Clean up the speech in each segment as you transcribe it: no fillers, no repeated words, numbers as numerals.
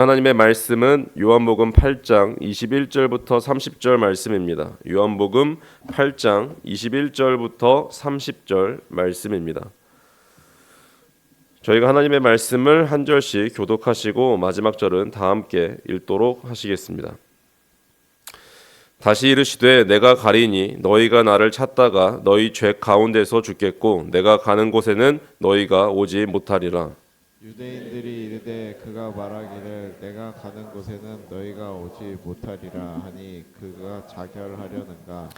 하나님의 말씀은 요한복음 8장 21절부터 30절 말씀입니다. 요한복음 8장 21절부터 30절 말씀입니다. 저희가 하나님의 말씀을 한 절씩 교독하시고 마지막 절은 다 함께 읽도록 하시겠습니다. 다시 이르시되 내가 가리니 너희가 나를 찾다가 너희 죄 가운데서 죽겠고 내가 가는 곳에는 너희가 오지 못하리라. 유대인들이 이르되 그가 말하기를 내가 가는 곳에는 너희가 오지 못하리라 하니 그가 자결하려는가.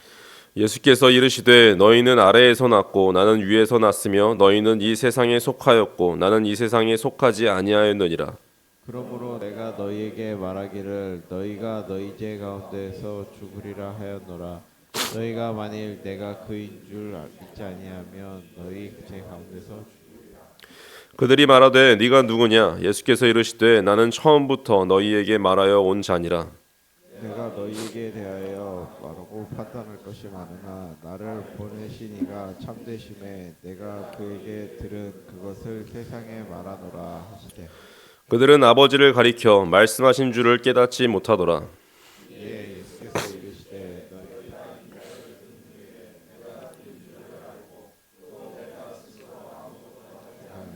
예수께서 이르시되 너희는 아래에서 났고 나는 위에서 났으며 너희는 이 세상에 속하였고 나는 이 세상에 속하지 아니하였느니라. 그러므로 내가 너희에게 말하기를 너희가 너희 죄 가운데서 죽으리라 하였노라. 너희가 만일 내가 그인 줄 믿지 아니하면 너희 죄 가운데서 죽으리라. 그들이 말하되 네가 누구냐? 예수께서 이르시되 나는 처음부터 너희에게 말하여 온 자니라. 내가 너희에게 대하여 말하고 판단할 것이 많으나 나를 보내신 이가 참되심에 내가 그에게 들은 그것을 세상에 말하노라 하시되 그들은 아버지를 가리켜 말씀하신 줄을 깨닫지 못하더라. 이에 예수께서 이르시되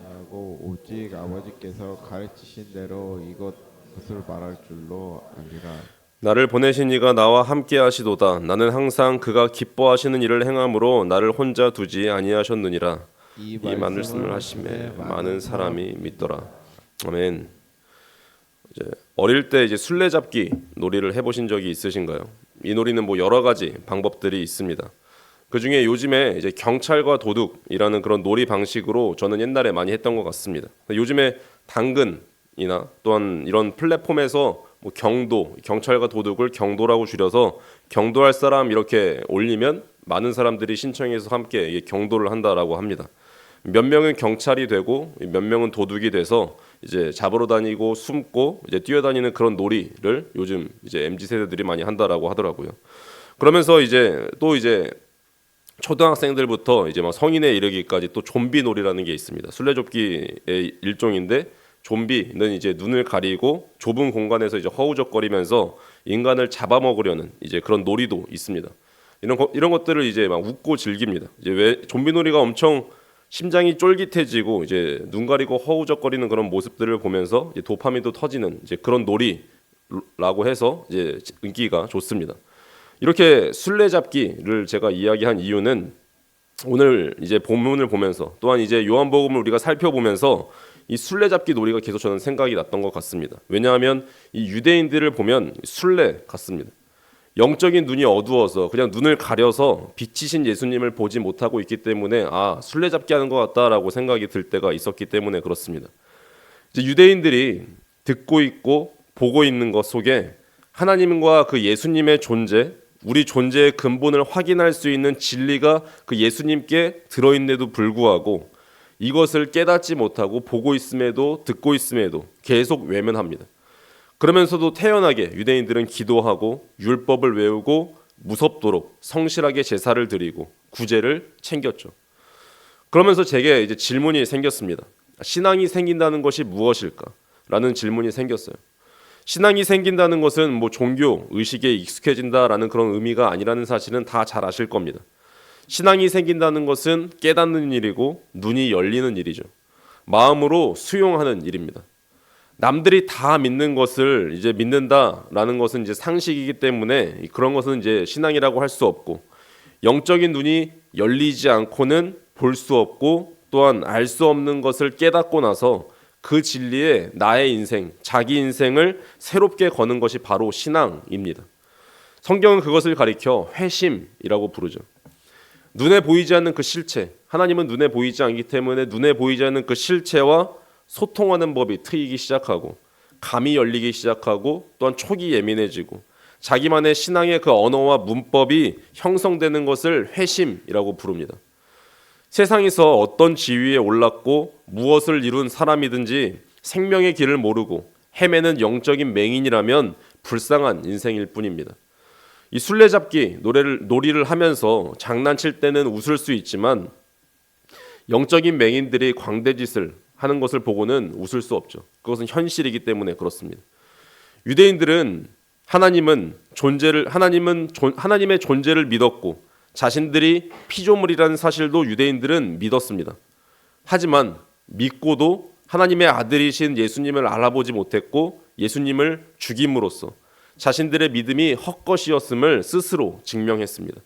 하고 오직 아버지께서 가르치신 대로 이것을 말할 줄로 알리라. 나를 보내신 이가 나와 함께 하시도다. 나는 항상 그가 기뻐하시는 일을 행함으로 나를 혼자 두지 아니하셨느니라. 이 말씀을 하심에 많은 사람이 믿더라. 아멘. 이제 어릴 때 이제 술래잡기 놀이를 해보신 적이 있으신가요? 이 놀이는 뭐 여러 가지 방법들이 있습니다. 그 중에 요즘에 이제 경찰과 도둑이라는 그런 놀이 방식으로 저는 옛날에 많이 했던 것 같습니다. 요즘에 당근이나 또한 이런 플랫폼에서 뭐 경도, 경찰과 도둑을 경도라고 줄여서 경도할 사람 이렇게 올리면 많은 사람들이 신청해서 함께 경도를 한다라고 합니다. 몇 명은 경찰이 되고 몇 명은 도둑이 돼서 이제 잡으러 다니고 숨고 이제 뛰어다니는 그런 놀이를 요즘 이제 MZ 세대들이 많이 한다라고 하더라고요. 그러면서 이제 또 이제 초등학생들부터 이제 막 성인에 이르기까지 또 좀비 놀이라는 게 있습니다. 술래잡기의 일종인데 좀비는 이제 눈을 가리고 좁은 공간에서 이제 허우적거리면서 인간을 잡아먹으려는 이제 그런 놀이도 있습니다. 이런 것들을 이제 막 웃고 즐깁니다. 이제 왜 좀비 놀이가 엄청 심장이 쫄깃해지고 이제 눈 가리고 허우적거리는 그런 모습들을 보면서 이제 도파민도 터지는 이제 그런 놀이라고 해서 이제 인기가 좋습니다. 이렇게 술래잡기를 제가 이야기한 이유는 오늘 이제 본문을 보면서 또한 이제 요한복음을 우리가 살펴보면서 이 술래잡기 놀이가 계속 저는 생각이 났던 것 같습니다. 왜냐하면 이 유대인들을 보면 술래 같습니다. 영적인 눈이 어두워서 그냥 눈을 가려서 빛이신 예수님을 보지 못하고 있기 때문에 술래잡기 하는 것 같다라고 생각이 들 때가 있었기 때문에 그렇습니다. 이제 유대인들이 듣고 있고 보고 있는 것 속에 하나님과 그 예수님의 존재, 우리 존재의 근본을 확인할 수 있는 진리가 그 예수님께 들어있는데도 불구하고 이것을 깨닫지 못하고 보고 있음에도 듣고 있음에도 계속 외면합니다. 그러면서도 태연하게 유대인들은 기도하고 율법을 외우고 무섭도록 성실하게 제사를 드리고 구제를 챙겼죠. 그러면서 제게 이제 질문이 생겼습니다. 신앙이 생긴다는 것이 무엇일까? 라는 질문이 생겼어요. 신앙이 생긴다는 것은 뭐 종교 의식에 익숙해진다라는 그런 의미가 아니라는 사실은 다 잘 아실 겁니다. 신앙이 생긴다는 것은 깨닫는 일이고 눈이 열리는 일이죠. 마음으로 수용하는 일입니다. 남들이 다 믿는 것을 이제 믿는다라는 것은 이제 상식이기 때문에 그런 것은 이제 신앙이라고 할 수 없고 영적인 눈이 열리지 않고는 볼 수 없고 또한 알 수 없는 것을 깨닫고 나서 그 진리에 나의 인생, 자기 인생을 새롭게 거는 것이 바로 신앙입니다. 성경은 그것을 가리켜 회심이라고 부르죠. 눈에 보이지 않는 그 실체, 하나님은 눈에 보이지 않기 때문에 눈에 보이지 않는 그 실체와 소통하는 법이 트이기 시작하고 감이 열리기 시작하고 또한 촉이 예민해지고 자기만의 신앙의 그 언어와 문법이 형성되는 것을 회심이라고 부릅니다. 세상에서 어떤 지위에 올랐고 무엇을 이룬 사람이든지 생명의 길을 모르고 헤매는 영적인 맹인이라면 불쌍한 인생일 뿐입니다. 이 술래잡기 놀이를 하면서 장난칠 때는 웃을 수 있지만 영적인 맹인들이 광대짓을 하는 것을 보고는 웃을 수 없죠. 그것은 현실이기 때문에 그렇습니다. 유대인들은 하나님의 존재를 믿었고 자신들이 피조물이라는 사실도 유대인들은 믿었습니다. 하지만 믿고도 하나님의 아들이신 예수님을 알아보지 못했고 예수님을 죽임으로써 자신들의 믿음이 헛것이었음을 스스로 증명했습니다.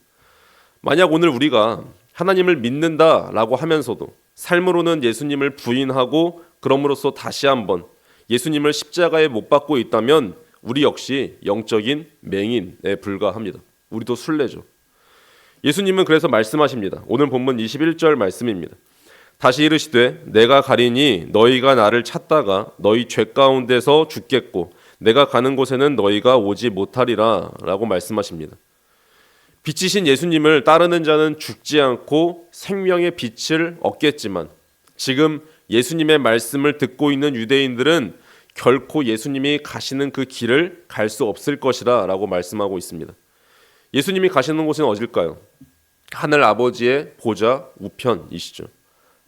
만약 오늘 우리가 하나님을 믿는다라고 하면서도 삶으로는 예수님을 부인하고 그럼으로써 다시 한번 예수님을 십자가에 못 박고 있다면 우리 역시 영적인 맹인에 불과합니다. 우리도 순례죠. 예수님은 그래서 말씀하십니다. 오늘 본문 21절 말씀입니다. 다시 이르시되 내가 가리니 너희가 나를 찾다가 너희 죄 가운데서 죽겠고 내가 가는 곳에는 너희가 오지 못하리라 라고 말씀하십니다. 빛이신 예수님을 따르는 자는 죽지 않고 생명의 빛을 얻겠지만 지금 예수님의 말씀을 듣고 있는 유대인들은 결코 예수님이 가시는 그 길을 갈 수 없을 것이라 라고 말씀하고 있습니다. 예수님이 가시는 곳은 어딜까요? 하늘 아버지의 보좌 우편이시죠.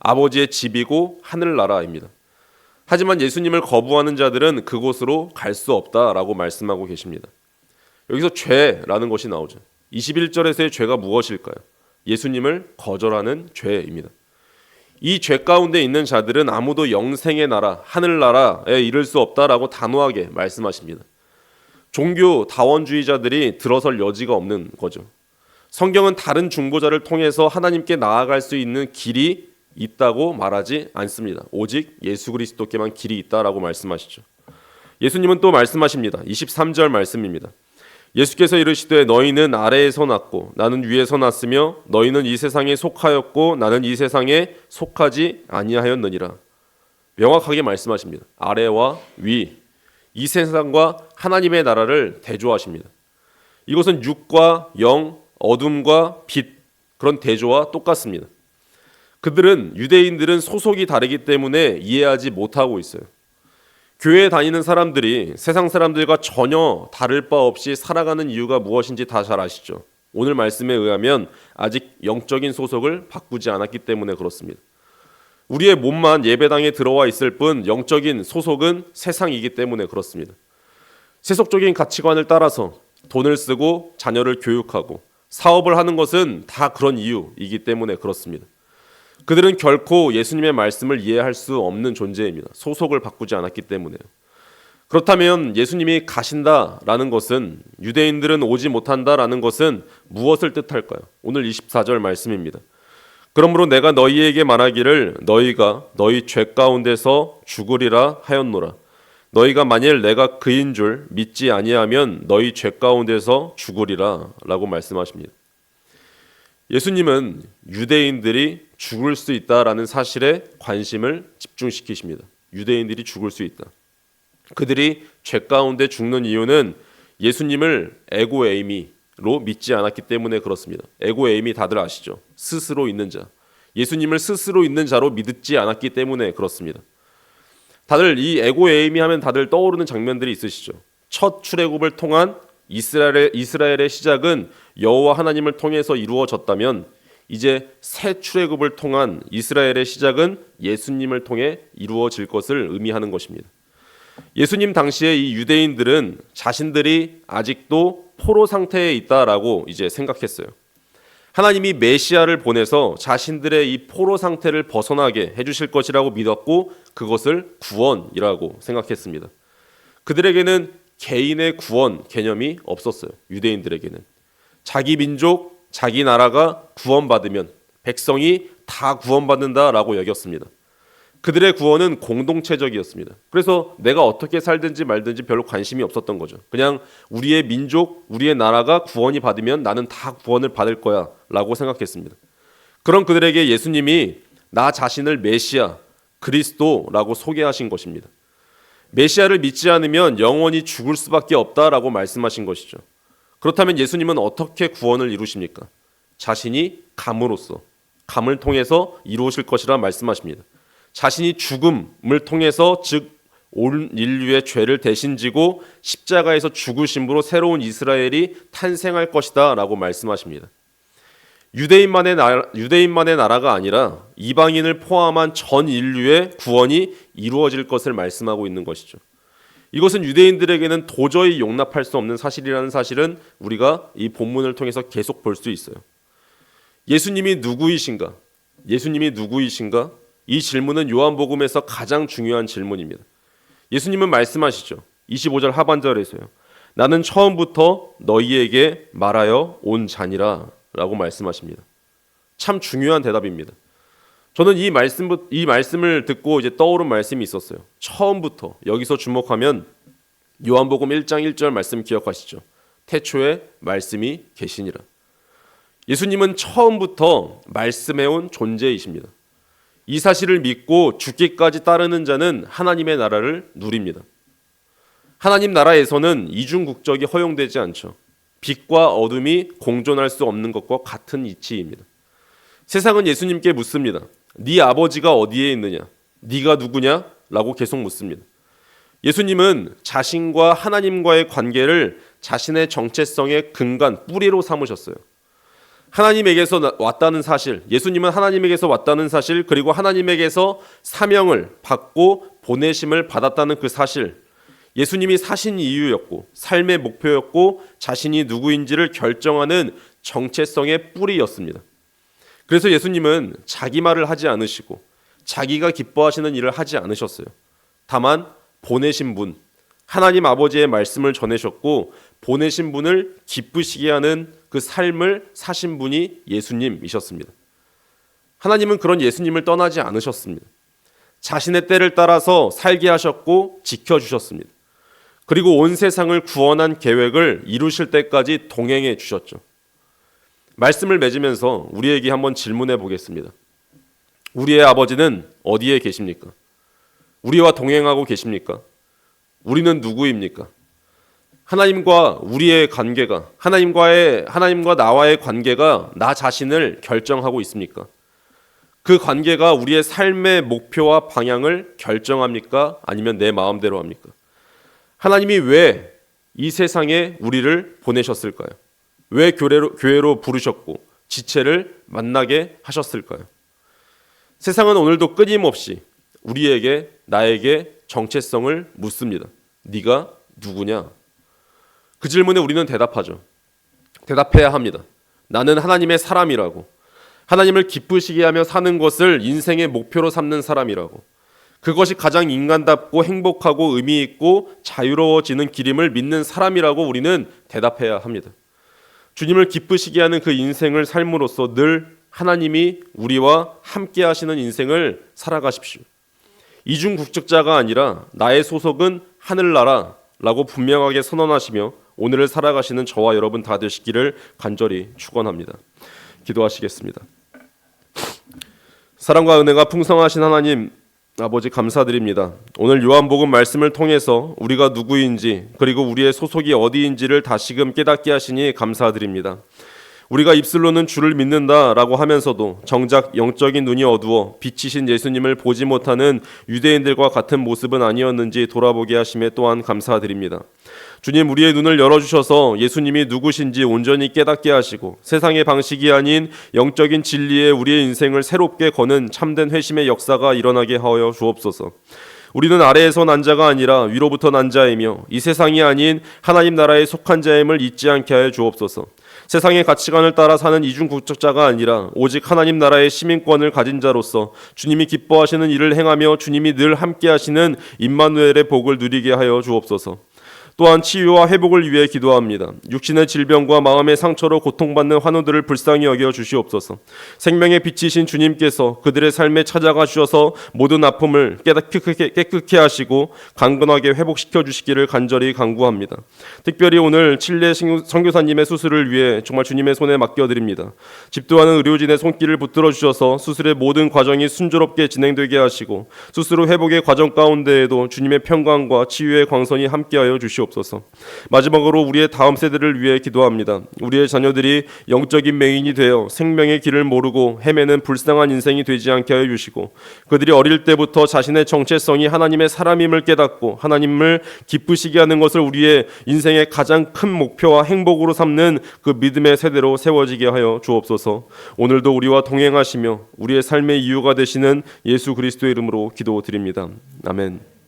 아버지의 집이고 하늘나라입니다. 하지만 예수님을 거부하는 자들은 그곳으로 갈 수 없다라고 말씀하고 계십니다. 여기서 죄라는 것이 나오죠. 21절에서의 죄가 무엇일까요? 예수님을 거절하는 죄입니다. 이 죄 가운데 있는 자들은 아무도 영생의 나라, 하늘나라에 이를 수 없다라고 단호하게 말씀하십니다. 종교 다원주의자들이 들어설 여지가 없는 거죠. 성경은 다른 중보자를 통해서 하나님께 나아갈 수 있는 길이 있다고 말하지 않습니다. 오직 예수 그리스도께만 길이 있다라고 말씀하시죠. 예수님은 또 말씀하십니다. 23절 말씀입니다. 예수께서 이르시되 너희는 아래에서 났고 나는 위에서 났으며 너희는 이 세상에 속하였고 나는 이 세상에 속하지 아니하였느니라. 명확하게 말씀하십니다. 아래와 위, 이 세상과 하나님의 나라를 대조하십니다. 이것은 육과 영, 어둠과 빛, 그런 대조와 똑같습니다. 유대인들은 소속이 다르기 때문에 이해하지 못하고 있어요. 교회에 다니는 사람들이 세상 사람들과 전혀 다를 바 없이 살아가는 이유가 무엇인지 다 잘 아시죠. 오늘 말씀에 의하면 아직 영적인 소속을 바꾸지 않았기 때문에 그렇습니다. 우리의 몸만 예배당에 들어와 있을 뿐 영적인 소속은 세상이기 때문에 그렇습니다. 세속적인 가치관을 따라서 돈을 쓰고 자녀를 교육하고 사업을 하는 것은 다 그런 이유이기 때문에 그렇습니다. 그들은 결코 예수님의 말씀을 이해할 수 없는 존재입니다. 소속을 바꾸지 않았기 때문에요. 그렇다면 예수님이 가신다라는 것은, 유대인들은 오지 못한다라는 것은 무엇을 뜻할까요? 오늘 24절 말씀입니다. 그러므로 내가 너희에게 말하기를 너희가 너희 죄 가운데서 죽으리라 하였노라. 너희가 만일 내가 그인 줄 믿지 아니하면 너희 죄 가운데서 죽으리라 라고 말씀하십니다. 예수님은 유대인들이 죽을 수 있다라는 사실에 관심을 집중시키십니다. 유대인들이 죽을 수 있다. 그들이 죄 가운데 죽는 이유는 예수님을 에고에이미로 믿지 않았기 때문에 그렇습니다. 에고에이미 다들 아시죠? 스스로 있는 자. 예수님을 스스로 있는 자로 믿지 않았기 때문에 그렇습니다. 다들 이 에고에이미 하면 다들 떠오르는 장면들이 있으시죠? 첫 출애굽을 통한 이스라엘의 시작은 여호와 하나님을 통해서 이루어졌다면 이제 새 출애굽을 통한 이스라엘의 시작은 예수님을 통해 이루어질 것을 의미하는 것입니다. 예수님 당시에 이 유대인들은 자신들이 아직도 포로 상태에 있다라고 이제 생각했어요. 하나님이 메시아를 보내서 자신들의 이 포로 상태를 벗어나게 해주실 것이라고 믿었고 그것을 구원이라고 생각했습니다. 그들에게는 개인의 구원 개념이 없었어요. 유대인들에게는 자기 민족, 자기 나라가 구원받으면 백성이 다 구원받는다라고 여겼습니다. 그들의 구원은 공동체적이었습니다. 그래서 내가 어떻게 살든지 말든지 별로 관심이 없었던 거죠. 그냥 우리의 민족, 우리의 나라가 구원이 받으면 나는 다 구원을 받을 거야 라고 생각했습니다. 그런 그들에게 예수님이 나 자신을 메시아, 그리스도라고 소개하신 것입니다. 메시아를 믿지 않으면 영원히 죽을 수밖에 없다라고 말씀하신 것이죠. 그렇다면 예수님은 어떻게 구원을 이루십니까? 자신이 감을 통해서 이루실 것이라 말씀하십니다. 자신이 죽음을 통해서 즉 온 인류의 죄를 대신 지고 십자가에서 죽으심으로 새로운 이스라엘이 탄생할 것이다 라고 말씀하십니다. 유대인만의 나라가 아니라 이방인을 포함한 전 인류의 구원이 이루어질 것을 말씀하고 있는 것이죠. 이것은 유대인들에게는 도저히 용납할 수 없는 사실이라는 사실은 우리가 이 본문을 통해서 계속 볼 수 있어요. 예수님이 누구이신가? 예수님이 누구이신가? 이 질문은 요한복음에서 가장 중요한 질문입니다. 예수님은 말씀하시죠. 25절 하반절에서요. 나는 처음부터 너희에게 말하여 온 자니라 라고 말씀하십니다. 참 중요한 대답입니다. 저는 이 말씀을 듣고 이제 떠오른 말씀이 있었어요. 처음부터, 여기서 주목하면 요한복음 1장 1절 말씀 기억하시죠? 태초에 말씀이 계시니라. 예수님은 처음부터 말씀해온 존재이십니다. 이 사실을 믿고 죽기까지 따르는 자는 하나님의 나라를 누립니다. 하나님 나라에서는 이중국적이 허용되지 않죠. 빛과 어둠이 공존할 수 없는 것과 같은 이치입니다. 세상은 예수님께 묻습니다. 네 아버지가 어디에 있느냐? 네가 누구냐? 라고 계속 묻습니다. 예수님은 자신과 하나님과의 관계를 자신의 정체성의 근간, 뿌리로 삼으셨어요. 하나님에게서 왔다는 사실, 예수님은 하나님에게서 왔다는 사실, 그리고 하나님에게서 사명을 받고 보내심을 받았다는 그 사실, 예수님이 사신 이유였고 삶의 목표였고 자신이 누구인지를 결정하는 정체성의 뿌리였습니다. 그래서 예수님은 자기 말을 하지 않으시고 자기가 기뻐하시는 일을 하지 않으셨어요. 다만 보내신 분, 하나님 아버지의 말씀을 전하셨고 보내신 분을 기쁘시게 하는 그 삶을 사신 분이 예수님이셨습니다. 하나님은 그런 예수님을 떠나지 않으셨습니다. 자신의 때를 따라서 살게 하셨고 지켜주셨습니다. 그리고 온 세상을 구원한 계획을 이루실 때까지 동행해 주셨죠. 말씀을 맺으면서 우리에게 한번 질문해 보겠습니다. 우리의 아버지는 어디에 계십니까? 우리와 동행하고 계십니까? 우리는 누구입니까? 하나님과 우리의 관계가, 하나님과 나와의 관계가 나 자신을 결정하고 있습니까? 그 관계가 우리의 삶의 목표와 방향을 결정합니까? 아니면 내 마음대로 합니까? 하나님이 왜 이 세상에 우리를 보내셨을까요? 왜 교회로 부르셨고 지체를 만나게 하셨을까요? 세상은 오늘도 끊임없이 우리에게, 나에게 정체성을 묻습니다. 네가 누구냐? 그 질문에 우리는 대답하죠. 대답해야 합니다. 나는 하나님의 사람이라고, 하나님을 기쁘시게 하며 사는 것을 인생의 목표로 삼는 사람이라고, 그것이 가장 인간답고 행복하고 의미 있고 자유로워지는 길임을 믿는 사람이라고 우리는 대답해야 합니다. 주님을 기쁘시게 하는 그 인생을 삶으로써 늘 하나님이 우리와 함께 하시는 인생을 살아가십시오. 이중국적자가 아니라 나의 소속은 하늘나라라고 분명하게 선언하시며 오늘을 살아가시는 저와 여러분 다 되시기를 간절히 축원합니다. 기도하시겠습니다. 사랑과 은혜가 풍성하신 하나님 아버지 감사드립니다. 오늘 요한복음 말씀을 통해서 우리가 누구인지 그리고 우리의 소속이 어디인지를 다시금 깨닫게 하시니 감사드립니다. 우리가 입술로는 주를 믿는다라고 하면서도 정작 영적인 눈이 어두워 빛이신 예수님을 보지 못하는 유대인들과 같은 모습은 아니었는지 돌아보게 하심에 또한 감사드립니다. 주님, 우리의 눈을 열어주셔서 예수님이 누구신지 온전히 깨닫게 하시고 세상의 방식이 아닌 영적인 진리에 우리의 인생을 새롭게 거는 참된 회심의 역사가 일어나게 하여 주옵소서. 우리는 아래에서 난 자가 아니라 위로부터 난 자이며 이 세상이 아닌 하나님 나라에 속한 자임을 잊지 않게 하여 주옵소서. 세상의 가치관을 따라 사는 이중국적자가 아니라 오직 하나님 나라의 시민권을 가진 자로서 주님이 기뻐하시는 일을 행하며 주님이 늘 함께 하시는 임마누엘의 복을 누리게 하여 주옵소서. 또한 치유와 회복을 위해 기도합니다. 육신의 질병과 마음의 상처로 고통받는 환우들을 불쌍히 여겨 주시옵소서. 생명의 빛이신 주님께서 그들의 삶에 찾아가 주셔서 모든 아픔을 깨끗게 하시고 강건하게 회복시켜 주시기를 간절히 간구합니다. 특별히 오늘 칠레 선교사님의 수술을 위해 정말 주님의 손에 맡겨드립니다. 집도하는 의료진의 손길을 붙들어 주셔서 수술의 모든 과정이 순조롭게 진행되게 하시고 수술 후 회복의 과정 가운데에도 주님의 평강과 치유의 광선이 함께하여 주시옵소서. 마지막으로 우리의 다음 세대를 위해 기도합니다. 우리의 자녀들이 영적인 맹인이 되어 생명의 길을 모르고 헤매는 불쌍한 인생이 되지 않게 하여 주시고 그들이 어릴 때부터 자신의 정체성이 하나님의 사람임을 깨닫고 하나님을 기쁘시게 하는 것을 우리의 인생의 가장 큰 목표와 행복으로 삼는 그 믿음의 세대로 세워지게 하여 주옵소서. 오늘도 우리와 동행하시며 우리의 삶의 이유가 되시는 예수 그리스도의 이름으로 기도드립니다. 아멘.